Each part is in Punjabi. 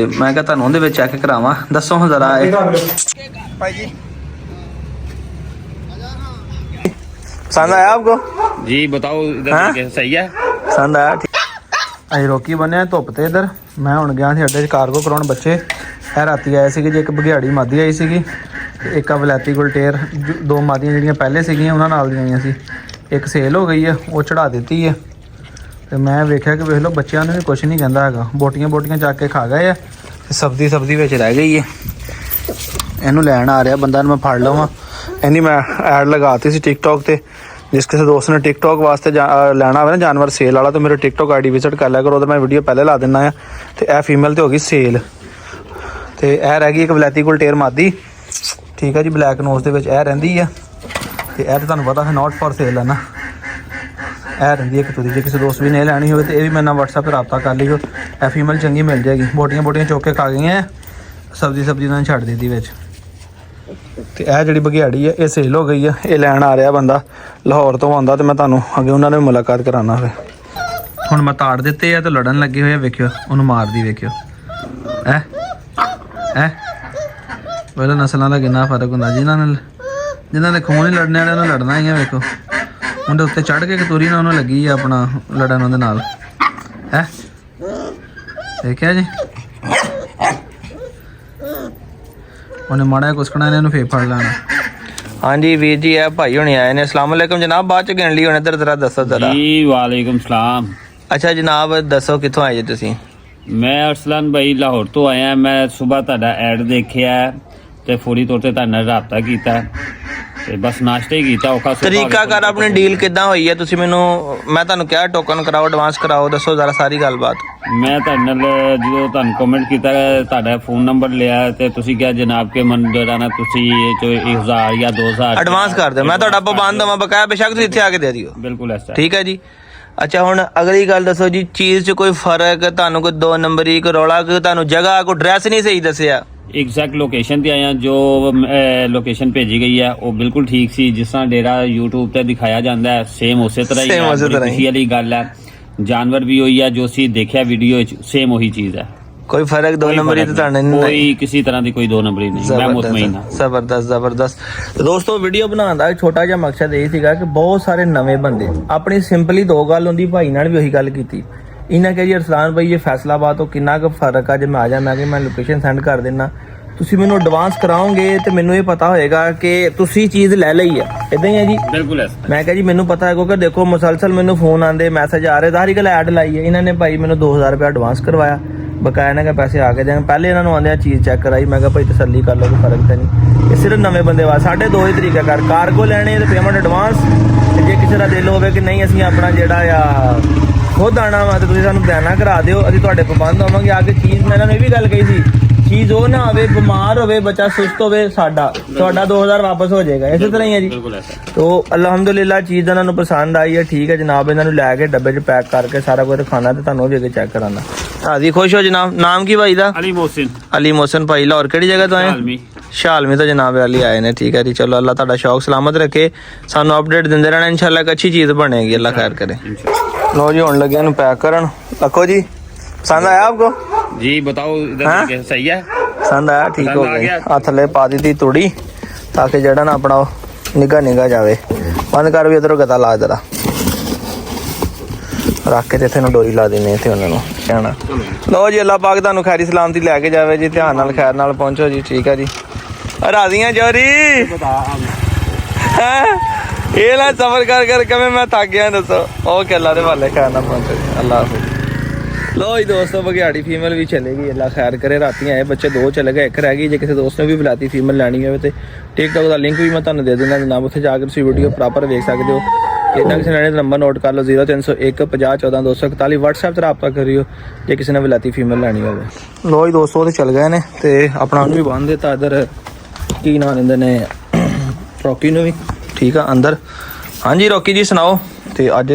मैं क्या तुहानू उहदे विच चेक करावां, दसो हां जरा भाई जी पसंद आया आपको? जी बताओ इधर कैसा सही है? पसंद आया? ਅਸੀਂ ਰੋਕੀ ਬੰਨਿਆ ਧੁੱਪ ਤੇ ਇੱਧਰ। ਮੈਂ ਹੁਣ ਗਿਆ ਸੀ ਅੱਡੇ 'ਚ ਕਾਰਗੋ ਕਰਾਉਣ ਬੱਚੇ। ਇਹ ਰਾਤੀ ਆਏ ਸੀਗੇ ਜੀ, ਇੱਕ ਬਘਿਆੜੀ ਮਾਦੀ ਆਈ ਸੀਗੀ ਤੇ ਇੱਕ ਆ ਵਲੈਤੀ ਗੁਲਟੇਰ, ਦੋ ਮਾਦੀਆਂ ਜਿਹੜੀਆਂ ਪਹਿਲੇ ਸੀਗੀਆਂ ਉਹਨਾਂ ਨਾਲ ਦੀਆਂ ਆਈਆਂ ਸੀ। ਇੱਕ ਸੇਲ ਹੋ ਗਈ ਆ, ਉਹ ਚੜਾ ਦਿੱਤੀ ਆ। ਤੇ ਮੈਂ ਵੇਖਿਆ ਕਿ ਵੇਖ ਲਓ ਬੱਚਿਆਂ ਨੂੰ ਵੀ ਕੁਛ ਨਹੀਂ ਕਹਿੰਦਾ ਹੈਗਾ, ਬੋਟੀਆਂ ਚੱਕ ਕੇ ਖਾ ਗਏ ਆ ਤੇ ਸਬਜ਼ੀ ਵਿੱਚ ਰਹਿ ਗਈ ਹੈ। ਇਹਨੂੰ ਲੈਣ ਆ ਰਿਹਾ ਬੰਦਾ ਨੂੰ, ਮੈਂ ਫੜ ਲਵਾਂ। ਇਹਦੀ ਮੈਂ ਐਡ ਲਗਾਤੀ ਸੀ ਟਿਕਟੋਕ ਤੇ, जिस किसी दोस्त ने टिकटॉक वास्ते लेना हो ना जानवर सेल वाला, तो मेरे टिकटॉक आईडी विजिट कर लिया करो, उधर मैं वीडियो पहले ला दिना है। तो यह फीमेल तो होगी सेल, तो यह रह गई एक वलैती गुलटेर मादी, ठीक है जी। ब्लैक नोज के यह रही है, तो यह तो तुहानू पता है नॉट फॉर सेल है ना, यह रही है एक तुरी। जो किसी दोस्त भी नहीं लैनी हो तो यह भी मेरे व्हाट्सएप पर रब्ता कर लियो। यह फीमेल चंगी मिल जाएगी। बोटियां चुक के खा गई हैं, सब्जी उन्होंने छड़ दी थी बिच। ਤੇ ਇਹ ਜਿਹੜੀ ਬਘਿਆੜੀ ਹੈ ਇਹ ਸੇਲ ਹੋ ਗਈ ਹੈ। ਇਹ ਲੈਣ ਆ ਰਿਹਾ ਬੰਦਾ ਲਾਹੌਰ ਤੋਂ ਆਉਂਦਾ, ਤੇ ਮੈਂ ਤੁਹਾਨੂੰ ਅੱਗੇ ਉਹਨਾਂ ਨਾਲ ਮੁਲਾਕਾਤ ਕਰਾਉਣਾ। ਫਿਰ ਹੁਣ ਮੈਂ ਤਾੜ ਦਿੱਤੇ ਆ ਤੇ ਲੜਨ ਲੱਗੇ ਹੋਏ ਆ, ਵੇਖਿਓ ਉਹਨੂੰ ਮਾਰਦੀ, ਵੇਖਿਓ ਪਹਿਲਾਂ ਨਸਲਾਂ ਦਾ ਕਿੰਨਾ ਫਰਕ ਹੁੰਦਾ। ਜਿਨ੍ਹਾਂ ਦੇ ਖੂਨ ਹੀ ਲੜਨੇ ਵਾਲਿਆਂ ਨੂੰ ਲੜਨਾ ਹੀ ਆ। ਵੇਖੋ ਉਹਦੇ ਉੱਤੇ ਚੜ੍ਹ ਕੇ ਕਤੂਰੀ ਨਾਲ ਉਹਨੂੰ ਲੱਗੀ ਆ ਆਪਣਾ ਲੜਨ ਉਹਦੇ ਨਾਲ। ਦੇਖਿਆ ਜੀ, ਉਹਨੇ ਮਾੜਾ ਕੁਸਕਣਾ ਨੇ ਇਹਨੂੰ ਫੇਰ ਫੜ ਲੈਣਾ। ਹਾਂਜੀ ਵੀਰ ਜੀ, ਇਹ ਭਾਈ ਹੁਣੇ ਆਏ ਨੇ। अस्सलाम वालेकुम जनाब, ਬਾਅਦ ਚ ਗਿਣ ਲਈ ਹੁਣ। ਇੱਧਰ ਜ਼ਰਾ ਦੱਸੋ ਜ਼ਰਾ। ਜੀ ਵਾਲੇਕੁਮ ਸਲਾਮ। ਅੱਛਾ ਜਨਾਬ ਦੱਸੋ ਕਿੱਥੋਂ ਆਏ ਜੀ ਤੁਸੀਂ? ਮੈਂ ਅਰਸਲਾਨ ਭਾਈ ਲਾਹੌਰ ਤੋਂ ਆਇਆ। ਮੈਂ ਸਵੇਰ ਤੁਹਾਡਾ ਐਡ ਦੇਖਿਆ ਤੇ ਫੌਰੀ ਤੌਰ ਤੇ ਤੁਹਾਡੇ ਨਾਲ ਰਾਬਤਾ ਕੀਤਾ ਤੇ ਬਸ ਨਾਸ਼ਤਾ ਹੀ ਕੀਤਾ। ਔਖਾ ਤਰੀਕਾ ਕਰ ਆਪਣੀ ਡੀਲ ਕਿੱਦਾਂ ਹੋਈ ਹੈ? ਤੁਸੀਂ ਮੈਨੂੰ, ਮੈਂ ਤੁਹਾਨੂੰ ਕਿਹਾ ਟੋਕਨ ਕਰਾਓ, ਐਡਵਾਂਸ ਕਰਾਓ, ਦੱਸੋ ਜ਼ਰਾ ਸਾਰੀ ਗੱਲਬਾਤ। ਮੈਂ ਤੁਹਾਡੇ ਨਾਲ ਜਦੋਂ ਤੁਹਾਨੂੰ ਕਮੈਂਟ ਕੀਤਾ, ਤੁਹਾਡਾ ਫੋਨ ਨੰਬਰ ਲਿਆ ਤੇ ਤੁਸੀਂ ਕਿਹਾ ਜਨਾਬ ਕੇ ਮੰਦਰਾਨਾ ਤੁਸੀਂ 1000 ਜਾਂ 2000 ਐਡਵਾਂਸ ਕਰ ਦਿਓ। ਮੈਂ ਤੁਹਾਡਾ ਪਾਬੰਦ ਹਾਂ, ਬਕਾਇਆ ਬੇਸ਼ੱਕ ਤੁਸੀਂ ਇੱਥੇ ਆ ਕੇ ਦੇ ਦਿਓ। ਬਿਲਕੁਲ ਐਸਾ, ਠੀਕ ਹੈ ਜੀ। ਅੱਛਾ ਹੁਣ ਅਗਲੀ ਗੱਲ ਦੱਸੋ ਜੀ, ਚੀਜ਼ 'ਚ ਕੋਈ ਫਰਕ ਤੁਹਾਨੂੰ, ਕੋਈ 2 ਨੰਬਰੀ, ਕੋਈ ਰੌਲਾ, ਕੋਈ ਤੁਹਾਨੂੰ ਜਗ੍ਹਾ, ਕੋਈ ਡਰੈਸ ਨਹੀਂ ਸਹੀ ਦੱਸਿਆ? एग्जैक्ट लोकेशन ते आया, जो लोकेशन भेजी गई है वो बिल्कुल ठीक सी, जिस तरह डेरा यूट्यूब ते दिखाया जाता है सेम उस तरह ही है। खुशी वाली गल है, जानवर भी वही है जो सी देखा वीडियो सेम वही चीज है। कोई फर्क 2 नंबरी तो कोई किसी तरह की कोई 2 नंबरी नहीं। मैं मुतमईन हां। ਜ਼ਬਰਦਸਤ। दोस्तों वीडियो बनाने ਦਾ ਛੋਟਾ ਜਿਹਾ ਮਕਸਦ ਇਹ ਸੀਗਾ ਕਿ ਬਹੁਤ ਸਾਰੇ ਨਵੇਂ ਬੰਦੇ ਆਪਣੀ ਸਿੰਪਲੀ 2 ਗੱਲ ਹੁੰਦੀ, ਭਾਈ ਨਾਲ ਵੀ ਉਹੀ ਗੱਲ ਕੀਤੀ। ਇਹਨਾਂ ਕਿਹਾ ਜੀ ਅਰਸਲਾਨ ਭਾਈ ਇਹ ਫੈਸਲਾਬਾਦ ਤੋਂ ਕਿੰਨਾ ਕੁ ਫਰਕ ਆ, ਜੇ ਮੈਂ ਆ ਜਾਣਾ ਕਿ ਮੈਂ ਲੋਕੇਸ਼ਨ ਸੈਂਡ ਕਰ ਦੇਣਾ, ਤੁਸੀਂ ਮੈਨੂੰ ਐਡਵਾਂਸ ਕਰਾਓਗੇ ਤੇ ਮੈਨੂੰ ਇਹ ਪਤਾ ਹੋਏਗਾ ਕਿ ਤੁਸੀਂ ਚੀਜ਼ ਲੈ ਲਈ ਆ। ਇਦਾਂ ਹੀ ਹੈ ਜੀ, ਬਿਲਕੁਲ। ਮੈਂ ਕਿਹਾ ਜੀ ਮੈਨੂੰ ਪਤਾ ਹੈ, ਕਿਉਂਕਿ ਦੇਖੋ ਮੁਸਲਸਲ ਮੈਨੂੰ ਫੋਨ ਆਉਂਦੇ, ਮੈਸੇਜ ਆ ਰਹੇ, ਸਾਰੀ ਗੱਲ ਐਡ ਲਾਈ ਹੈ। ਇਹਨਾਂ ਨੇ ਭਾਈ ਮੈਨੂੰ 2000 ਰੁਪਏ ਐਡਵਾਂਸ ਕਰਵਾਇਆ, ਬਕਾਇਆ ਇਹਨਾਂ ਕੇ ਪੈਸੇ ਆ ਕੇ ਜਾਣ। ਪਹਿਲੇ ਇਹਨਾਂ ਨੂੰ ਆਉਂਦੇ ਆ ਚੀਜ਼ ਚੈੱਕ ਕਰਾਈ, ਮੈਂ ਕਿਹਾ ਭਾਈ ਤਸੱਲੀ ਕਰ ਲਓ, ਕੋਈ ਫਰਕ ਤਾਂ ਨਹੀਂ। ਇਹ ਸਿਰਫ ਨਵੇਂ ਬੰਦੇ ਵਾਸਤੇ। ਸਾਡੇ 2 ਹੀ ਤਰੀਕਾ ਕਰ, ਕਾਰਗੋ ਲੈਣੇ ਤੇ ਪੇਮੈਂਟ ਐਡਵਾਂਸ, ਤੇ ਜੇ ਕਿਸੇ ਦਾ ਦਿਲ ਹੋਵੇ ਕਿ ਨਹੀਂ ਅਸੀਂ ਆਪਣਾ ਜਿਹੜਾ ਆ ਖੁਦ ਆਣਾ ਵਾ ਤੇ ਤੁਸੀਂ ਸਾਨੂੰ ਬਿਆਨਾ ਕਰਾ ਦਿਓ, ਅਸੀਂ ਤੁਹਾਡੇ ਪਾਬੰਦ ਹੋਵਾਂਗੇ ਆ ਕੇ। ਚੀਜ਼ ਮੈਂ ਇਹਨਾਂ ਨੂੰ ਇਹ ਵੀ ਗੱਲ ਕਹੀ ਸੀ, ਚੀਜ਼ ਉਹ ਨਾ ਹੋਵੇ, ਬਿਮਾਰ ਹੋਵੇ ਬੱਚਾ, ਸੁਸਤ ਹੋਵੇ, ਤੁਹਾਡਾ 2000 ਵਾਪਸ ਹੋ ਜਾਏਗਾ। ਇਸੇ ਤਰ੍ਹਾਂ ਹੀ ਹੈ ਜੀ। ਤੋ ਅਲਹਮਦੁਲਿਲਾ ਚੀਜ਼ ਇਹਨਾਂ ਨੂੰ ਪਸੰਦ ਆਈ ਹੈ। ਠੀਕ ਹੈ ਜਨਾਬ, ਇਹਨਾਂ ਨੂੰ ਲੈ ਕੇ ਡੱਬੇ 'ਚ ਪੈਕ ਕਰਕੇ ਸਾਰਾ ਕੁਝ ਦਿਖਾਣਾ ਤੇ ਤੁਹਾਨੂੰ ਵੀ ਅੱਗੇ ਚੈੱਕ ਕਰਾਉਣਾ। ਹਾਂਜੀ ਖੁਸ਼ ਹੋ ਜਨਾਬ। ਨਾਮ ਕੀ ਭਾਈ ਦਾ? ਅਲੀ ਮੋਹਸਿਨ ਭਾਈ। ਲਾਹੌਰ ਕਿਹੜੀ ਜਗ੍ਹਾ ਤੋਂ ਆਏ? ਸ਼ਾਲਮੀ ਤੋਂ ਜਨਾਬ ਅਲੀ ਆਏ ਨੇ। ਠੀਕ ਹੈ ਜੀ, ਚਲੋ ਅੱਲਾਹ ਤੁਹਾਡਾ ਸ਼ੌਕ ਸਲਾਮਤ ਰੱਖੇ, ਸਾਨੂੰ ਅਪਡੇਟ ਦਿੰਦੇ ਰਹਿਣਾ। ਇਨਸ਼ਾਅੱਲਾ ਇੱਕ ਅੱਛੀ ਚੀਜ਼ ਬਣੇਗੀ, ਅੱਲਾਹ ਖੈਰ करे। लो जी ਹੁਣ ਲੱਗਿਆ ਨੂੰ ਪੈਕ ਕਰਨ। रखो जी, पसंद आया आपको? जी बताओ इधर कैसा सही है? पसंद आया? ठीक हो गया। आ थले पा दी थी तूड़ी ताकि जड़ा ना अपना निगाह जावे। बंद कर भी, इधरों गता ला जरा रख के इत्थे डोरी ला देनी इत्थे उन्होंने कहना। लो जी अल्लाह पाक तुहानू खैरी सलामती लैके जावे जी, ध्यान नाल खैर नाल पहुंचो जी। ठीक है जी, राजियां जोरी ये ना सफर कर मैं थक गया। दसो ओके, अल्लाह दे वाले खैर ना पहुंचो जी, अल्लाह हाफिज़। लो जी दोस्तों, बघियाड़ी फीमेल भी चले गई, अल्लाह खैर करे। राती आए बच्चे 2 चले गए, 1 रह गई। जे किसी दोस्त ने भी बुलाती फीमेल लैनी हो तो टिकटॉक का लिंक भी मैं तुहानू दे दूंगा जनाब, उत्थे जाकर तुसीं वीडियो प्रॉपर देख सकते हो। इतना किसी ने नंबर नोट कर लो 0301 50 14 241। व्हाट्सएप से रब्ता करियो जे किसी ने बुलाती फीमेल लैनी हो। लो जी दोस्तों, वो चल गए ने ते अपना भी बंद दिता इधर, की नाम लेंदे ने रॉकी ने भी। ठीक है अंदर। हाँ जी रॉकी जी सुनाओ। तो अज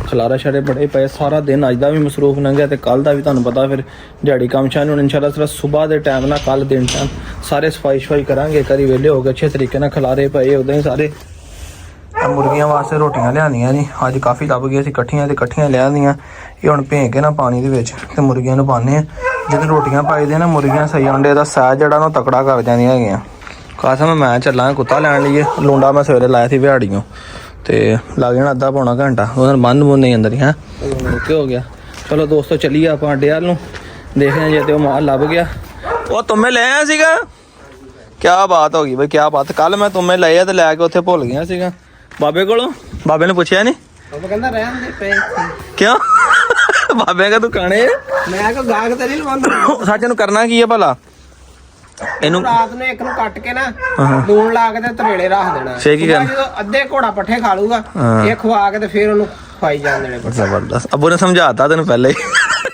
खलारा शारे बड़े पे, सारा दिन अज का भी मसरूफ लंघिया तो कल का भी तुहानू पता। फिर दिहाड़ी काम शाम हूँ इंशाल्लाह सिर्फ सुबह के टाइम ना, कल दिन टाइम सारे सफाई करांगे। करी वेले हो गए अच्छे तरीके ना, खलारे पे उदा ही सारे। मुर्गियां वास्ते रोटियां लियानियां जी, अज काफ़ी दब गई, कट्ठियां लिया। ये हुण भें के ना पानी दे विच ते मुर्गियां नूं पाने ਜਦੋਂ ਰੋਟੀਆਂ ਪਾਈਦੀਆਂ ਨਾ ਮੁਰਗੀਆਂ ਸਹੀ ਅੰਡੇ ਦਾ ਸਾਇਜ਼ ਜਿਹੜਾ ਨਾ ਤਕੜਾ ਕਰ ਜਾਂਦੀਆਂ ਹੈਗੀਆਂ। ਕਾਸਮ ਮੈਂ ਚੱਲਾਂ ਕੁੱਤਾ ਲੈਣ ਲਈਏ। ਲੂੰਡਾ ਮੈਂ ਸਵੇਰੇ ਲਾਇਆ ਸੀ ਵਿਹਾੜੀਆਂ ਤੇ ਲੱਗ ਜਾਣਾ ਅੱਧਾ ਪੌਣਾ ਘੰਟਾ ਉਹਦੇ ਬੰਨ ਬੁੰਨ ਨਹੀਂ ਅੰਦਰ ਹੀ। ਹੈਂ ਓਕੇ ਹੋ ਗਿਆ। ਚਲੋ ਦੋਸਤੋ ਚੱਲੀਏ ਆਪਾਂ ਅੱਡੇ ਵੱਲ ਨੂੰ, ਦੇਖਦੇ ਹਾਂ ਜੇ ਤੇ ਉਹ ਮਾਲ ਲੱਭ ਗਿਆ। ਉਹ ਤੁਮੇ ਲੈ ਆਇਆ ਸੀਗਾ? ਕਿਆ ਬਾਤ ਹੋ ਗਈ ਬਈ, ਕਿਆ ਬਾਤ। ਕੱਲ ਮੈਂ ਤੁਮੇ ਲਏ ਆ ਤੇ ਲੈ ਕੇ ਉੱਥੇ ਭੁੱਲ ਗਿਆ ਸੀਗਾ ਬਾਬੇ ਕੋਲੋਂ। ਬਾਬੇ ਨੇ ਪੁੱਛਿਆ ਨਹੀਂ? ਬਾਬਾ ਕਹਿੰਦਾ ਰਹਿਣ ਦੇ ਪਏ। ਕਿਉਂ? ਬਾਬੇ ਕਾ ਤੂੰ ਕਾਣੇ? ਮੈਂ ਕੋ ਗਾਗ ਤੇ ਨਹੀਂ ਲਵਾਉਂਦਾ। ਸੱਚ ਨੂੰ ਕਰਨਾ ਕੀ ਹੈ ਭਲਾ? ਇਹਨੂੰ ਰਾਤ ਨੂੰ ਇੱਕ ਨੂੰ ਕੱਟ ਕੇ ਨਾ ਲੂਣ ਲਾ ਕੇ ਤੇ ਤਰੇੜੇ ਰੱਖ ਦੇਣਾ। ਸਹੀ ਕੀ ਕਰਨਾ? ਜਦੋਂ ਅੱਧੇ ਘੋੜਾ ਪੱਠੇ ਖਾ ਲੂਗਾ ਇਹ ਖਵਾ ਕੇ ਤੇ ਫਿਰ ਉਹਨੂੰ ਖਵਾਈ ਜਾਣ ਦੇਣੇ। ਜ਼ਬਰਦਸਤ। ਅੱਬੂ ਨੇ ਸਮਝਾਤਾ ਤੈਨੂੰ ਪਹਿਲੇ ਹੀ।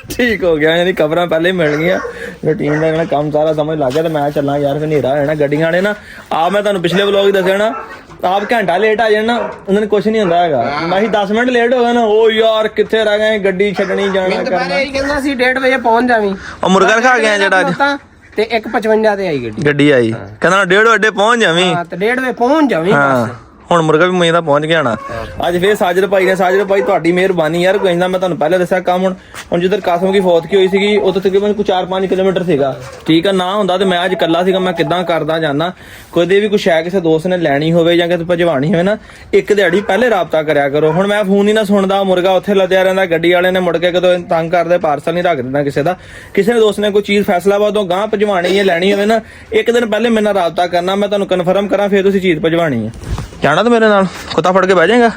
ਠੀਕ ਹੋ ਗਿਆ, ਇਹਦੀ ਖਬਰਾਂ ਪਹਿਲੇ ਹੀ ਮਿਲ ਗਈਆਂ। ਰੂਟੀਨ ਦਾ ਜਿਹੜਾ ਕੰਮ ਸਾਰਾ ਸਮਝ ਲੱਗ ਗਿਆ ਤੇ ਮੈਂ ਚੱਲਾਂ ਯਾਰ। ਫਿਰ ਹਨੇਰਾ ਹੋਣਾ, ਗੱਡੀਆਂ ਨੇ ਨਾ ਆਪ ਮੈਂ ਤੁਹਾਨੂੰ ਪਿਛਲੇ ਵਲੋਗ ਹੀ ਦੱਸਿਆ ਨਾ, ਆਪ ਘੰਟਾ ਲੇਟ ਆ ਜਾਣਾ ਉਹਨਾਂ ਨੂੰ ਕੁਝ ਨਹੀਂ ਹੁੰਦਾ ਹੈਗਾ। ਮੈਂ 10 ਮਿੰਟ ਲੇਟ ਹੋ ਗਿਆ ਨਾ, ਉਹ ਯਾਰ ਕਿੱਥੇ ਰਹਿ ਗਏ, ਗੱਡੀ ਛੱਡਣੀ ਜਾਣਾ ਕਰਨਾ। ਇਹ ਕਹਿੰਦਾ ਸੀ 1:30 ਵਜੇ ਪਹੁੰਚ ਜਾਵੀਂ। ਉਹ ਮੁਰਗਾ ਖਾ ਗਿਆ ਜਿਹੜਾ ਅੱਜ ਤੇ 1:55 ਤੇ ਆਈ ਗੱਡੀ ਆਈ। ਕਹਿੰਦਾ 1:30 ਵਜੇ ਪਹੁੰਚ ਜਾਵੀਂ ਤੇ 1:30 ਵਜੇ ਪਹੁੰਚ ਜਾਵੀਂ ਬਸ। ਹੁਣ ਮੁਰਗਾ ਵੀ ਮੈਂ ਤਾਂ ਪਹੁੰਚ ਗਿਆ ਨਾ। ਅੱਜ ਫੇਰ ਸਾਜਰ ਭਾਈ ਨੇ, ਸਾਜਰ ਭਾਈ ਤੁਹਾਡੀ ਮਿਹਰਬਾਨੀ ਯਾਰ। ਕੋਈ ਨਾ ਮੈਂ ਤੁਹਾਨੂੰ ਪਹਿਲਾਂ ਦੱਸਿਆ ਕੰਮ ਹੁਣ ਜਿੱਧਰ ਕਾਸਮ ਦੀ ਫੌਤ ਕੀ ਹੋਈ ਸੀਗੀ ਉੱਥੇ ਤਕਰੀਬਨ 4-5 ਕਿਲੋਮੀਟਰ ਸੀਗਾ। ਠੀਕ ਆ, ਨਾ ਹੁੰਦਾ ਤੇ ਮੈਂ ਅੱਜ ਇਕੱਲਾ ਸੀਗਾ। ਮੈਂ ਕਿੱਦਾਂ ਕਰਦਾ ਜਾਂਦਾ। ਕਦੇ ਵੀ ਕੁਛ ਹੈ ਕਿਸੇ ਦੋਸਤ ਨੇ ਲੈਣੀ ਹੋਵੇ ਜਾਂ ਕਿਸੇ ਭਜਵਾਣੀ ਹੋਵੇ ਨਾ, ਇੱਕ ਦਿਹਾੜੀ ਪਹਿਲੇ ਰਾਬਤਾ ਕਰਿਆ ਕਰੋ। ਹੁਣ ਮੈਂ ਫੋਨ ਹੀ ਨਾ ਸੁਣਦਾ, ਮੁਰਗਾ ਉੱਥੇ ਲੱਦਿਆ ਰਹਿੰਦਾ, ਗੱਡੀ ਵਾਲੇ ਨੇ ਮੁੜ ਕੇ ਕਦੋਂ ਤੰਗ ਕਰਦੇ ਪਾਰਸਲ ਨਹੀਂ ਰੱਖ ਦਿੰਦਾ ਕਿਸੇ ਦਾ। ਕਿਸੇ ਨੇ ਦੋਸਤ ਨੇ ਕੋਈ ਚੀਜ਼ ਫੈਸਲਾਬਾਦੋਂ ਗਾਂ ਭਜਵਾਣੀ ਹੈ, ਲੈਣੀ ਹੋਵੇ ਨਾ, ਇੱਕ ਦਿਨ ਪਹਿਲੇ ਮੇਰੇ ਨਾਲ ਰਾਬਤਾ ਕਰਨਾ, ਮੈਂ ਤੁਹਾਨੂੰ ਕਨਫਰਮ ਕਰਾਂ ਫਿਰ ਤੁਸੀਂ ਚੀਜ਼ ਭਜਵਾਣੀ ਹੈ। ਜਾਣਾ ਤਾਂ ਮੇਰੇ ਨਾਲ ਕੁੱਤਾ ਫੜ ਕੇ ਬਹਿ ਜਾਏਗਾ?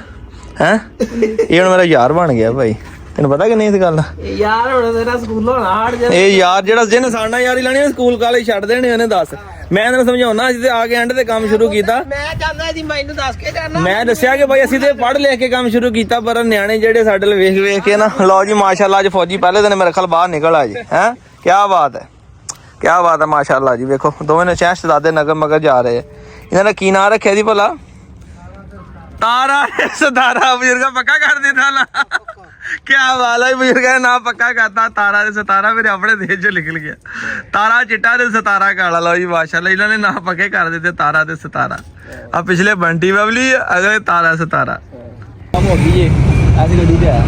ਹੈਂ ਇਹ ਹੁਣ ਮੇਰਾ ਯਾਰ ਬਣ ਗਿਆ ਭਾਈ, ਤੈਨੂੰ ਪਤਾ ਕਿ ਨਹੀਂ ਇਸ ਗੱਲ ਦਾ? ਯਾਰ ਹੁਣ ਤੇਰਾ ਸਕੂਲੋਂ ਨਾ ਹਟ ਜਾ। ਇਹ ਯਾਰ ਜਿਹੜਾ ਜਿਹਨੇ ਸਾਡਾ ਯਾਰੀ ਲਾਣੀ ਸਕੂਲ ਕਾਲਜ ਛੱਡ ਦੇਣੇ ਉਹਨੇ। ਦੱਸ ਮੈਂ ਤੈਨੂੰ ਸਮਝਾਉਣਾ, ਅਸੀਂ ਤੇ ਆ ਕੇ ਐਂਡ ਤੇ ਕੰਮ ਸ਼ੁਰੂ ਕੀਤਾ। ਮੈਂ ਚਾਹੁੰਦਾ ਸੀ ਮੈਨੂੰ ਦੱਸ ਕੇ ਜਾਣਾ। ਮੈਂ ਦੱਸਿਆ ਕਿ ਭਾਈ ਅਸੀਂ ਤੇ ਪੜ੍ਹ ਲਿਖ ਕੇ ਕੰਮ ਸ਼ੁਰੂ ਕੀਤਾ, ਪਰ ਨਿਆਣੇ ਜਿਹੜੇ ਸਾਡੇ ਲਈ ਵੇਖ ਵੇਖ ਕੇ ਨਾ, ਲਓ ਜੀ ਮਾਸ਼ਾਅੱਲਾ ਅੱਜ ਫੌਜੀ ਪਹਿਲੇ ਦਿਨ ਮੇਰੇ ਖਿਆਲ ਬਾਹਰ ਨਿਕਲ ਆ ਜੀ। ਹੈਂ ਕਿਆ ਬਾਤ ਹੈ, ਕਿਆ ਬਾਤ ਹੈ ਮਾਸ਼ਾਅੱਲਾ ਜੀ। ਵੇਖੋ ਦੋਵੇਂ ਨੇ ਸ਼ਹਿਜ਼ਾਦੇ ਨਗਰ ਮਗਰ ਜਾ ਰਹੇ। ਇਹਨਾਂ ਦਾ ਕੀ ਨਾਂ ਰੱਖਿਆ ਜੀ ਭਲਾ? ਤਾਰਾ ਸਿਤਾਰਾ। ਬਜ਼ੁਰਗਾ ਪੱਕਾ ਕਰ ਦਿੱਤਾ ਨਾ। ਕਿਆ ਬਾਤ ਹੈ, ਬਜ਼ੁਰਗਾ ਨਾ ਪੱਕਾ ਕਰਤਾ। ਤਾਰਾ ਤੇ ਸਿਤਾਰਾ ਮੇਰੇ ਆਪਣੇ ਦੇਸ਼ ਚ ਨਿਕਲ ਗਿਆ। ਤਾਰਾ ਚਿੱਟਾ ਤੇ ਸਿਤਾਰਾ ਕਾਲਾ। ਲਓ ਜੀ ਮਾਸ਼ਾਅੱਲਾ ਇਹਨਾਂ ਨੇ ਨਾਂ ਪੱਕੇ ਕਰ ਦਿੱਤੇ, ਤਾਰਾ ਤੇ ਸਿਤਾਰਾ। ਆ ਪਿਛਲੇ ਬੰਟੀ ਬਬਲੀ, ਅਗਲੇ ਤਾਰਾ ਸਿਤਾਰਾ। ਕੰਮ ਹੋ ਗਈ ਏ ਐਸੀ ਗੱਡੀ ਤੇ ਆ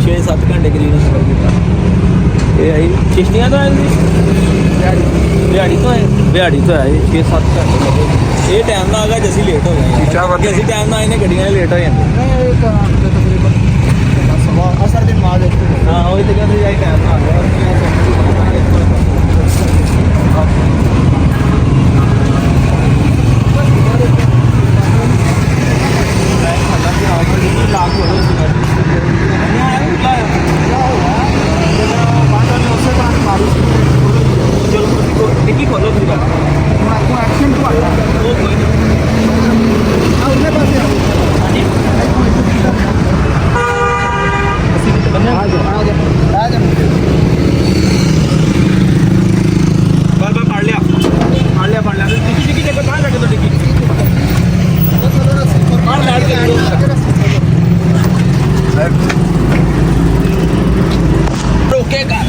6-7 ਘੰਟੇ ਕਰੀਬ ਸਫ਼ਰ ਕੀਤਾ। ਇਹ ਆਈ ਚਿਸ਼ਤੀਆਂ ਤੋਂ ਆਈ ਬਿਹਾੜੀ ਤੋਂ ਆਏ। ਬਿਹਾੜੀ ਤੋਂ ਆਏ 6-7 ਘੰਟੇ ਲੱਗੇ। ਇਹ ਟਾਈਮ ਨਾਲ ਆ ਗਿਆ, ਅਸੀਂ ਲੇਟ ਹੋ ਗਏ। ਅਸੀਂ ਟਾਈਮ ਨਾਲ ਆਏ ਨੇ, ਗੱਡੀਆਂ ਲੇਟ ਹੋ ਜਾਂਦੇ। ਅਸਰ ਦਿਨ ਬਾਅਦ ਹਾਂ ਉਹ ਤੇ ਕਹਿੰਦੇ ਜਾਈ ਟਾਈਮ ਨਾਲ ਆ ਗਿਆ।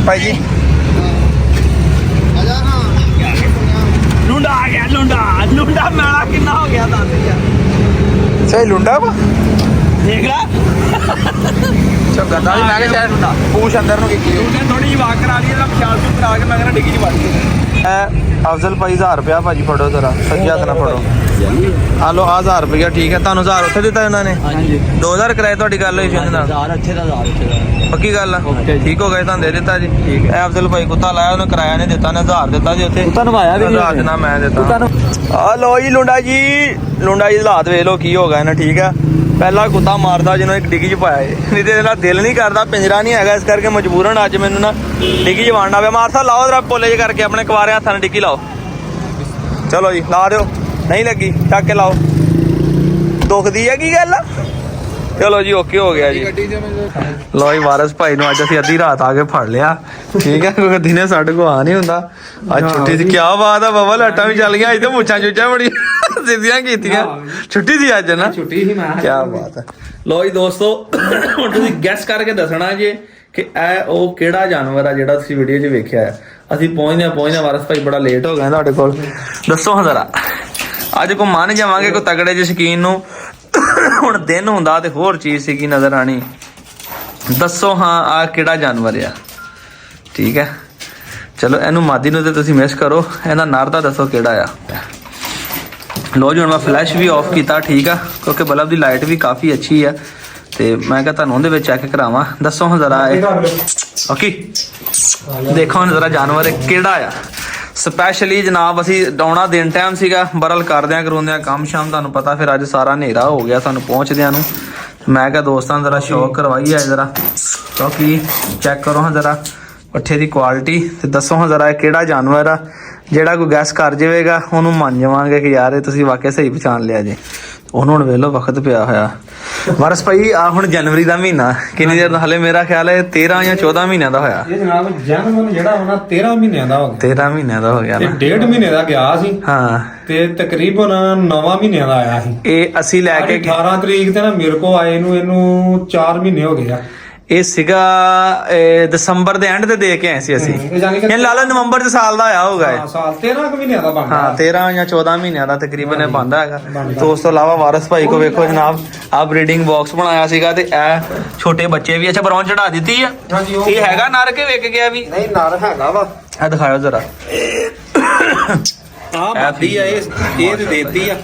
ਭਾਈ ਜੀ ਲੁੰਡਾ ਆ ਗਿਆ। ਲੁੰਡਾ ਮੈਲਾ ਕਿੰਨਾ ਹੋ ਗਿਆ ਦੱਸ ਯਾਰ। ਸਹੀ ਲੁੰਡਾ ਵਾ ਦੇਖ ਲਾ। ਚੰਗਾ ਤਾਂ ਮੈਂ ਕਿਹਾ ਸ਼ਾਇਦ ਲੁੰਡਾ ਪੂਛ ਅੰਦਰ ਨੂੰ ਕੀਤੀ ਥੋੜੀ ਜਿਹੀ ਵਾਕ ਕਰਾ ਲਈ, ਇਹਦਾ ਖਿਆਲ ਤੋਂ ਕਰਾ ਕੇ ਮੈਂ ਕਹਿੰਦਾ ਡਿੱਗੀ ਚ ਵੱਜ ਗਈ। ਅਫਜ਼ਲ ਭਾਈ 1000 ਰੁਪਇਆ ਭਾਜੀ ਫੜੋ ਜ਼ਰਾ, ਸੱਜੇ ਹੱਥ ਨਾਲ ਫੜੋ। ਆ ਲੋ 1000 ਰੁਪਇਆ। ਠੀਕ ਹੈ, ਤੁਹਾਨੂੰ 1000 ਉੱਥੇ ਦਿੱਤਾ ਉਹਨਾਂ ਨੇ? ਹਾਂਜੀ 2000 ਕਰਾਇਆ। ਤੁਹਾਡੀ ਗੱਲ ਹੋਈ ਸੀ ਉਹਦੇ ਨਾਲ? 1000 ਇੱਥੇ ਦਾ 1000 ਉੱਥੇ ਦਾ। ਪੱਕੀ ਗੱਲ ਆ? ਠੀਕ ਹੋ ਗਏ, ਤੁਹਾਨੂੰ ਦੇ ਦਿੱਤਾ ਜੀ। ਠੀਕ ਹੈ। ਅਫਜ਼ਲ ਭਾਈ ਕੁੱਤਾ ਲਾਇਆ, ਉਹਨੇ ਕਿਰਾਇਆ ਨਹੀਂ ਦਿੱਤਾ, ਨੇ 1000 ਦਿੱਤਾ ਜੀ ਉੱਥੇ। ਕੁੱਤਾ ਨਵਾਇਆ ਵੀ ਰਾਤ ਨਾਲ ਮੈਂ ਦਿੱਤਾ। ਆ ਲੋ ਜੀ ਲੁੰਡਾ ਜੀ, ਲੁੰਡਾ ਜੀ ਹਾਲਾਤ ਵੇਖ ਲੋ ਕੀ ਹੋ ਗਿਆ ਨਾ। ਠੀਕ ਆ, ਪਹਿਲਾ ਕੁੱਤਾ ਮਾਰਦਾ ਜਿਹਨੂੰ ਇੱਕ ਡਿੱਗੀ ਚ ਪਾਇਆ ਏ, ਨਹੀਂ ਤੇ ਇਹਦਾ ਦਿਲ ਨਹੀਂ ਕਰਦਾ, ਪਿੰਜਰਾ ਨਹੀਂ ਹੈਗਾ, ਇਸ ਕਰਕੇ ਮਜਬੂਰਨ ਅੱਜ ਮੈਨੂੰ ਨਾ ਡਿੱਗੀ ਚ ਵਾੜਨਾ ਪਿਆ। ਮਾਰਸਾ ਲਾਓ ਜਰਾ ਪੋਲੇ ਜਿਹੇ ਕਰਕੇ, ਆਪਣੇ ਕੁਆਰੇ ਹੱਥਾਂ ਨਾਲ ਡਿੱਗੀ ਲਾਓ। ਚਲੋ ਜੀ ਲਾ ਦਿਓ। ਨਹੀਂ ਲੱਗੀ ਚੱਕ ਕੇ ਲਾਓ। ਦੁਖਦੀ ਹੈ ਕੀ ਗੱਲ? ਚਲੋ ਜੀ ਓਕੇ ਹੋ ਗਿਆ ਜੀ। ਲੋ ਜੀ ਵਾਰਸ ਭਾਈ ਨੂੰ ਅੱਜ ਅਸੀਂ ਅੱਧੀ ਰਾਤ ਆ ਕੇ ਫੜ ਲਿਆ। ਠੀਕ ਹੈ, ਕਿਉਂਕਿ ਦਿਨੇ ਸਾਡੇ ਕੋਲ ਆ ਨਹੀਂ ਹੁੰਦਾ। ਅੱਜ ਛੁੱਟੀ ਸੀ। ਕਿਆ ਬਾਤ ਆ ਬਾਬਾ, ਲਾਟਾਂ ਵੀ ਚੱਲ ਗਈਆਂ। ਅੱਜ ਤਾਂ ਮੁੱਛਾਂ ਚੁੱਚਾਂ ਬੜੀ ਸਿੱਧੀਆਂ ਕੀਤੀਆਂ। ਛੁੱਟੀ ਸੀ ਅੱਜ ਨਾ? ਛੁੱਟੀ ਸੀ ਮੈਂ। ਕਿਆ ਬਾਤ ਹੈ। ਲੋ ਜੀ ਦੋਸਤੋ ਹੁਣ ਤੁਸੀਂ ਗੈਸ ਕਰਕੇ ਦੱਸਣਾ ਜੇ ਕਿ ਇਹ ਉਹ ਕਿਹੜਾ ਜਾਨਵਰ ਆ ਜਿਹੜਾ ਤੁਸੀਂ ਵੀਡੀਓ 'ਚ ਵੇਖਿਆ ਹੈ। ਅਸੀਂ ਪਹੁੰਚਦੇ ਵਾਰਸ ਭਾਈ ਬੜਾ ਲੇਟ ਹੋ ਗਏ ਤੁਹਾਡੇ ਕੋਲ। ਦੱਸੋ ਹਾਂ ਜ਼ਰਾ, ਅੱਜ ਕੋ ਮੰਨ ਜਾਵਾਂਗੇ ਕੋਈ ਤਗੜੇ ਜਿਹੇ ਸ਼ਕੀਨ ਨੂੰ। ਹੁਣ ਦਿਨ ਹੁੰਦਾ ਤੇ ਹੋਰ ਚੀਜ਼ ਸੀਗੀ ਨਜ਼ਰ ਆਣੀ। ਦੱਸੋ ਹਾਂ ਆ ਕਿਹੜਾ ਜਾਨਵਰ ਆ? ਠੀਕ ਹੈ ਚਲੋ ਇਹਨੂੰ ਮਾਦੀ ਨੂੰ ਤੇ ਤੁਸੀਂ ਮਿਸ ਕਰੋ, ਇਹਦਾ ਨਰ ਦਾ ਦੱਸੋ ਕਿਹੜਾ ਆ। ਲੋ ਜੀ ਹੁਣ ਮੈਂ ਫਲੈਸ਼ ਵੀ ਆਫ ਕੀਤਾ, ਠੀਕ ਆ, ਕਿਉਂਕਿ ਬਲਬ ਦੀ ਲਾਈਟ ਵੀ ਕਾਫੀ ਅੱਛੀ ਆ ਤੇ ਮੈਂ ਕਿਹਾ ਤੁਹਾਨੂੰ ਉਹਦੇ ਵਿੱਚ ਚੈੱਕ ਕਰਾਵਾਂ। ਦੱਸੋ ਹੁਣ ਜ਼ਰਾ ਓਕੇ, ਦੇਖੋ ਹੁਣ ਜ਼ਰਾ ਜਾਨਵਰ ਕਿਹੜਾ ਆ। ਸਪੈਸ਼ਲੀ ਜਨਾਬ ਅਸੀਂ ਡਾਉਣਾ ਦਿਨ ਟਾਈਮ ਸੀਗਾ, ਬਰਲ ਕਰਦਿਆਂ ਕਰਵਾਉਂਦਿਆਂ ਕੰਮ ਸ਼ਾਮ, ਤੁਹਾਨੂੰ ਪਤਾ ਫਿਰ ਅੱਜ ਸਾਰਾ ਹਨੇਰਾ ਹੋ ਗਿਆ ਸਾਨੂੰ ਪਹੁੰਚਦਿਆਂ ਨੂੰ। ਮੈਂ ਕਿਹਾ ਦੋਸਤਾਂ ਜ਼ਰਾ ਸ਼ੌਕ ਕਰਵਾਈ ਹੈ ਜ਼ਰਾ, ਕਿਉਂਕਿ ਚੈੱਕ ਕਰੋ ਹਾਂ ਜ਼ਰਾ ਪੱਠੇ ਦੀ ਕੁਆਲਿਟੀ ਤੇ ਦੱਸੋ ਹਾਂ ਜ਼ਰਾ ਇਹ ਕਿਹੜਾ ਜਾਨਵਰ ਆ। ਜਿਹੜਾ ਕੋਈ ਗੈਸ ਕਰ ਜਾਵੇਗਾ ਉਹਨੂੰ ਮੰਨ ਜਾਵਾਂਗੇ ਕਿ ਯਾਰ ਇਹ ਤੁਸੀਂ ਵਾਕਿਆ ਸਹੀ ਪਛਾਣ ਲਿਆ ਜੇ। ਉਹਨੂੰ ਹੁਣ ਵੇਖ ਲਓ ਵਕਤ ਪਿਆ ਹੋਇਆ ਵਾਰਸ ਭਾਈ। ਆ ਹੁਣ ਜਨਵਰੀ ਦਾ ਮਹੀਨਾ, ਕਿੰਨੀ ਦੇਰ ਹਲੇ ਮੇਰਾ ਖਿਆਲ ਹੈ 13 ਜਾਂ 14 ਮਹੀਨਿਆਂ ਦਾ ਹੋਇਆ ਇਹ ਜਨਾਬ। ਜਨਮ ਜਿਹੜਾ ਹੋਣਾ 13 ਮਹੀਨਿਆਂ ਦਾ ਹੋ ਗਿਆ। 13 ਮਹੀਨਿਆਂ ਦਾ ਹੋ ਗਿਆ ਤੇ ਨਾ, 1.5 ਮਹੀਨੇ ਦਾ ਗਿਆ ਸੀ ਹਾਂ। ਤੇ ਤਕਰੀਬਨ 9 ਮਹੀਨਿਆਂ ਦਾ ਆਇਆ ਸੀ। ਇਹ ਅਸੀਂ ਲੈ ਕੇ 18 ਤਰੀਕ ਤੇ ਨਾ ਮੇਰੇ ਕੋ ਆਏ ਨੂੰ ਇਹਨੂੰ 4 ਮਹੀਨੇ ਹੋ ਗਏ ਆ। ਇਹ ਸੀਗਾ ਦਸੰਬਰ ਦੇ ਐਂਡ ਤੇ ਦੇ ਕੇ ਆਏ ਸੀ ਅਸੀਂ। ਇਹ ਜਾਨੀ ਕਿ ਇਹ ਲਾਲਾ ਨਵੰਬਰ ਦੇ ਸਾਲ ਦਾ ਆਇਆ ਹੋਊਗਾ ਇਹ। ਸਾਲ 13 ਕੁ ਮਹੀਨਿਆਂ ਦਾ ਬਣਦਾ। ਹਾਂ 13 ਜਾਂ 14 ਮਹੀਨਿਆਂ ਦਾ ਤਕਰੀਬਨ ਇਹ ਬੰਦਾ ਹੈਗਾ। ਤੇ ਉਸ ਤੋਂ ਇਲਾਵਾ ਵਾਰਸ ਭਾਈ ਕੋ ਵੇਖੋ ਜਨਾਬ ਆ ਬਰੀਡਿੰਗ ਬਾਕਸ ਬਣਾਇਆ ਸੀਗਾ ਤੇ ਇਹ ਛੋਟੇ ਬੱਚੇ ਵੀ। ਅੱਛਾ ਬਰੌਨ ਚੜਾ ਦਿੱਤੀ ਆ। ਹਾਂਜੀ ਇਹ ਹੈਗਾ ਨਰ ਕੇ ਵਿਕ ਗਿਆ ਵੀ? ਨਹੀਂ ਨਰ ਹੈਗਾ ਵਾ। ਇਹ ਦਿਖਾਓ ਜ਼ਰਾ। ਆ ਮਾਦੀ ਆ ਇਹ ਤੇ ਦੇਤੀ ਆ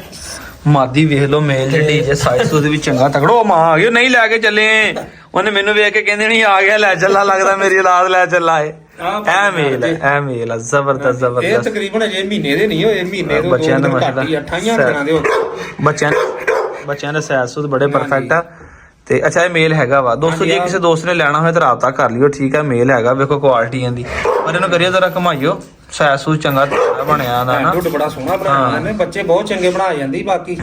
ਮਾਦੀ ਵੇਖ ਲਓ ਮੇਲ ਜਿਹੜੀ ਜੇ ਸਾਈਜ਼ ਉਹਦੇ ਵੀ ਚੰਗਾ ਤਕੜੋ। ਮਾਂ ਆ ਗਈ ਨਹੀਂ ਲੈ ਕੇ ਚੱਲੇ, ਉਹਨੇ ਮੈਨੂੰ ਵੇਖ ਕੇ ਕਹਿੰਦੇ ਨਹੀਂ ਆ ਗਿਆ ਲੈ ਚੱਲਾ, ਲੱਗਦਾ ਮੇਰੀ ਔਲਾਦ ਲੈ ਚੱਲਾ ਏ। ਇਹ ਮੇਲ ਹੈ, ਇਹ ਮੇਲ ਹੈ ਜ਼ਬਰਦਸਤ ਇਹ ਜ਼ਬਰਦਸਤ। ਤਕਰੀਬਨ ਅਜੇ ਮਹੀਨੇ ਦੇ ਨਹੀਂ ਹੋਏ, ਮਹੀਨੇ ਤੋਂ ਬੱਚਿਆਂ ਦੇ ਘੱਟ ਹੀ 28 ਦਿਨਾਂ ਦੇ ਹੋ ਗਏ। ਬੱਚਿਆਂ ਦੇ ਸਾਈਜ਼ ਸੂਦ ਬੜੇ ਪਰਫੈਕਟ ਆ ਤੇ ਅੱਛਾ ਇਹ ਮੇਲ ਹੈਗਾ ਵਾ ਦੋਸਤੋ। ਜੇ ਕਿਸੇ ਦੋਸਤ ਨੇ ਲੈਣਾ ਹੋਵੇ ਤਾਂ ਰਾਬਤਾ ਕਰ ਲਿਓ, ਠੀਕ ਹੈ। ਮੇਲ ਹੈਗਾ, ਵੇਖੋ ਕੁਆਲਿਟੀ ਇਹਦੀ। ਪਰ ਇਹਨੂੰ ਕਰੀਏ ਜ਼ਰਾ ਘਮਾਈਓ, ਸਾਈਜ਼ ਸੂਦ ਚੰਗਾ ਬਣਿਆ ਦਾ ਨਾ। ਢੁੱਡ ਬੜਾ ਸੋਹਣਾ ਬਣਾਇਆ ਨੇ, ਬੱਚੇ ਬਹੁਤ ਚੰਗੇ ਬਣਾ ਜਾਂਦੀ। ਬਾਕੀ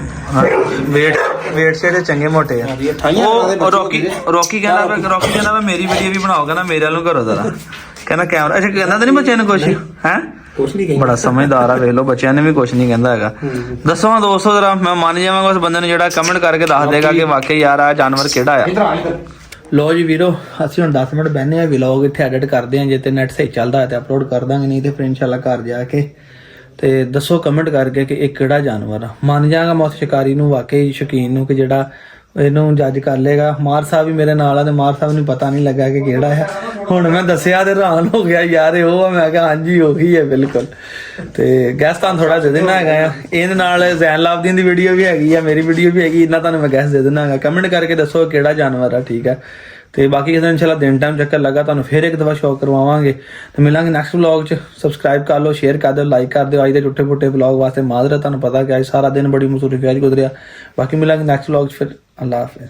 ਵੇਟ ਜਿਹੜੇ ਚੰਗੇ ਮੋਟੇ ਆ। ਉਹ ਰੋਕੀ ਕਹਿੰਦਾ ਮੈਂ ਮੇਰੀ ਵੀਡੀਓ ਵੀ ਬਣਾਓਗਾ ਨਾ ਮੇਰੇ ਵੱਲੋਂ ਕਰੋ ਜ਼ਰਾ। ਕਹਿੰਦਾ ਕੈਮਰਾ ਅੱਛਾ ਕਹਿੰਦਾ ਤਾਂ ਨਹੀਂ ਬੱਚਿਆਂ ਨੂੰ ਕੁਛ ਹੈ? ਕੁਛ ਨਹੀਂ ਕਹਿੰਦਾ, ਬੜਾ ਸਮਝਦਾਰ ਆ, ਵੇਖ ਲਓ ਬੱਚਿਆਂ ਨੇ ਵੀ ਕੁਛ ਨਹੀਂ ਕਹਿੰਦਾ ਹੈਗਾ। ਦੱਸੋ ਹਾਂ ਦੋਸਤੋ ਜ਼ਰਾ, ਮੈਂ ਮੰਨ ਜਾਵਾਂਗਾ ਉਸ ਬੰਦੇ ਨੂੰ ਜਿਹੜਾ ਕਮੈਂਟ ਕਰਕੇ ਦੱਸ ਦੇਗਾ ਕਿ ਵਾਕਈ ਯਾਰ ਆ ਜਾਨਵਰ ਕਿਹੜਾ ਆ। ਲੋ ਜੀ ਵੀਰੋ, ਅਸੀਂ ਹੁਣ 10 ਮਿੰਟ ਬਹਿਨੇ ਆ, ਵਲੌਗ ਇੱਥੇ ਐਡਿਟ ਕਰਦੇ ਆ। ਜੇ ਤੇ ਨੈਟ ਸਹੀ ਚੱਲਦਾ ਹੈ ਤੇ ਅਪਲੋਡ ਕਰ ਦਾਂਗੇ, ਨਹੀਂ ਤੇ ਫਿਰ ਇਨਸ਼ਾਅੱਲਾ ਘਰ ਜਾ ਕੇ ਤੇ ਦੱਸੋ ਕਮੈਂਟ ਕਰਕੇ ਕਿ ਇਹ ਕਿਹੜਾ ਜਾਨਵਰ ਆ। ਮੰਨ ਜਾਗਾ ਮੈਂ ਉਸ ਸ਼ਿਕਾਰੀ ਨੂੰ, ਵਾਕਈ ਸ਼ੌਕੀਨ ਨੂੰ, ਕਿ ਜਿਹੜਾ ਇਹਨੂੰ ਜੱਜ ਕਰ ਲੇਗਾ। ਮਾਰ ਸਾਹਿਬ ਵੀ ਮੇਰੇ ਨਾਲ ਆ ਤੇ ਮਾਰ ਸਾਹਿਬ ਨੂੰ ਪਤਾ ਨਹੀਂ ਲੱਗਾ ਕਿ ਕਿਹੜਾ ਹੈ। ਹੁਣ ਮੈਂ ਦੱਸਿਆ ਤੇ ਹੈਰਾਨ ਹੋ ਗਿਆ ਯਾਰ ਇਹ ਉਹ ਆ। ਮੈਂ ਕਿਹਾ ਹਾਂਜੀ ਉਹੀ ਹੈ ਬਿਲਕੁਲ। ਤੇ ਗੈਸ ਤਾਂ ਥੋੜਾ ਦੇ ਦੇਣਾ ਹੈਗਾ ਆ। ਇਹਦੇ ਨਾਲ ਜ਼ੈਨ ਲਾਬਦੀਨ ਦੀ ਵੀਡੀਓ ਵੀ ਹੈਗੀ ਆ, ਮੇਰੀ ਵੀਡੀਓ ਵੀ ਹੈਗੀ, ਇਹਨਾਂ ਤੁਹਾਨੂੰ ਮੈਂ ਗੈਸ ਦੇ ਦੇਣਾ ਹੈਗਾ। ਕਮੈਂਟ ਕਰਕੇ ਦੱਸੋ ਕਿਹੜਾ ਜਾਨਵਰ ਆ, ਠੀਕ ਹੈ। ਤੇ ਬਾਕੀ ਜਦੋਂ ਇਨਸ਼ਾਅੱਲਾ ਦਿਨ ਟਾਈਮ ਚੱਕਰ ਲੱਗਾ ਤੁਹਾਨੂੰ ਫਿਰ ਇੱਕ ਦਫਾ ਸ਼ੌਕ ਕਰਵਾਵਾਂਗੇ ਤੇ ਮਿਲਾਂਗੇ ਨੈਕਸਟ ਵਲੌਗ 'ਚ। ਸਬਸਕ੍ਰਾਈਬ ਕਰ ਲਓ, ਸ਼ੇਅਰ ਕਰ ਦਿਓ, ਲਾਈਕ ਕਰ ਦਿਓ। ਅੱਜ ਦੇ ਟੁੱਟੇ ਫੁੱਟੇ ਵਲੌਗ ਵਾਸਤੇ ਮਾਜ਼ਰਤ, ਤੁਹਾਨੂੰ ਪਤਾ ਕਿ ਅੱਜ ਸਾਰਾ ਦਿਨ ਬੜੀ ਮਸਰੂਫੀਅਤ ਗੁਜ਼ਰਿਆ। ਬਾਕੀ ਮਿਲਾਂਗੇ ਨੈਕਸਟ ਵਲੌਗ 'ਚ ਫਿਰ। ਅੱਲਾਹ ਹਾਫਿਜ਼।